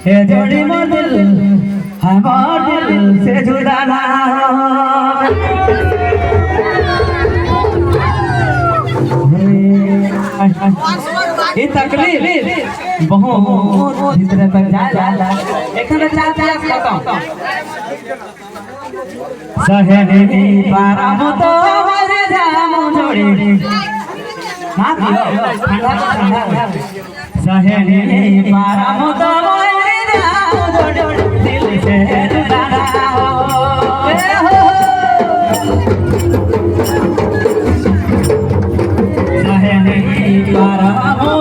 हे जोड़ी मोर दिल हमार दिल से जुदा ना ये तकलीफ बहुत भीतर तक जाला एखन चाचा खत्म सहनी पारा मत मर जाम जोड़ी ना ठंडा ठंडा सहनी पारा मत मर जाम जोड़ी दिल से जुदा ना हो सहनी पारा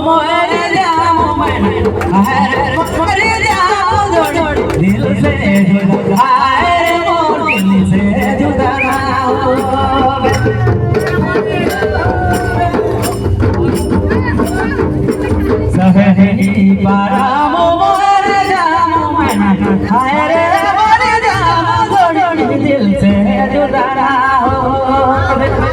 मर जाम मर जाम जोड़ी दिल से जुदा सहनी पारा मोर जाम हाय रे मोर जाम जोड़ी दिल से जुदा ना हो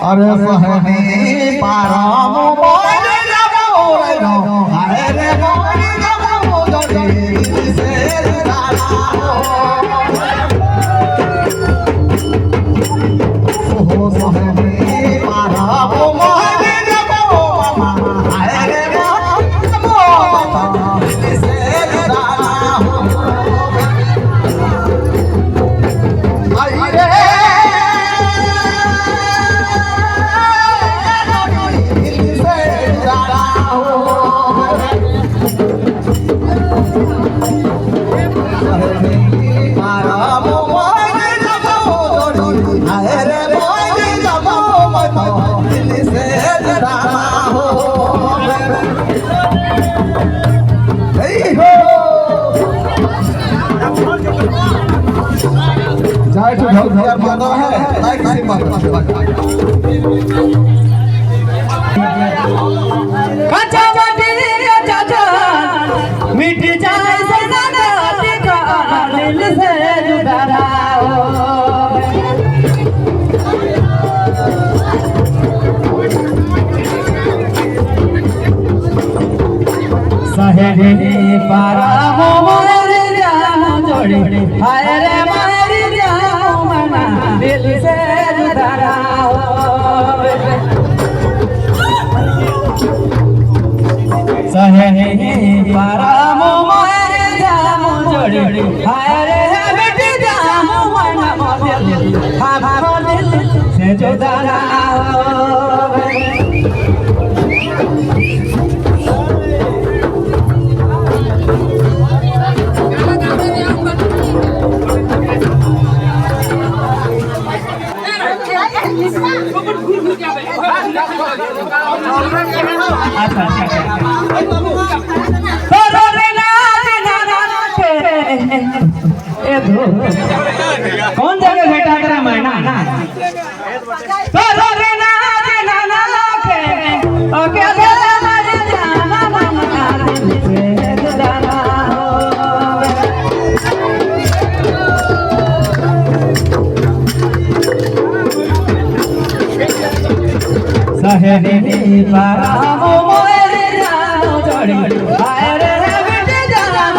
अरे सहनी पारा मोर जाम हाय रे मोर जाम जोड़ी दिल से जुदा ना हो सहनी पारा मोर जाम हाय रे मोर दिल से जुदा ना हो आई रे जाए तो ढोल माता है लाइक से कच्चा मटी चाचा मिट जाए सजना टिका दिल से जुदा ना हो सहनी पारा मोर जाम जोड़ी हाय रे मोर जाम दिल से जुदा ना हो सहनी पारा मोर जाम जोड़ी हाय रे मिट जाम दिल से जुदा ना हो कौन जगह भेटा तेरा मैना सहनी पारा मोर जाम जोड़ी हाय रे मिट जाम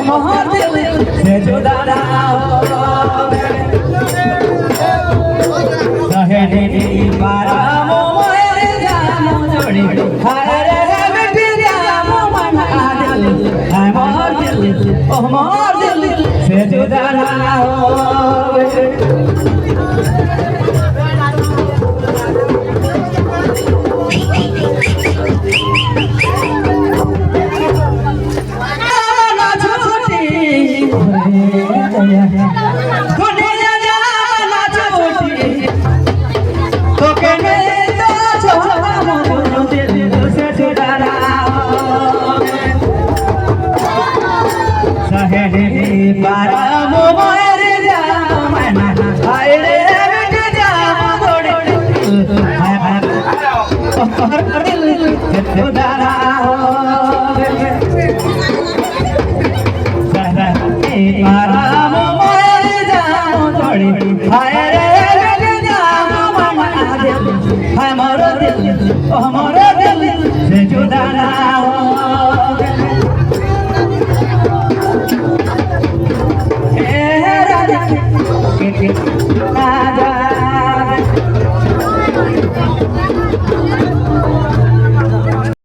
मोर दिल से जुदा ना हो सहनी पारा मोर जाम जोड़ी हाय रे मिट जाम मोर दिल से जुदा ना हो दुनिया जाना छोटी तो कहने तो छोड़ा दिल से जुदा ना हो सहनी पारा मोर जाम हाय रे मिट जाम जोड़ी दिल પારામ મોય જામો જોડી હાય રે જામો મના દિલ હાય મારો દિલ સે જુદા ના હો હે રાજા કે રાજા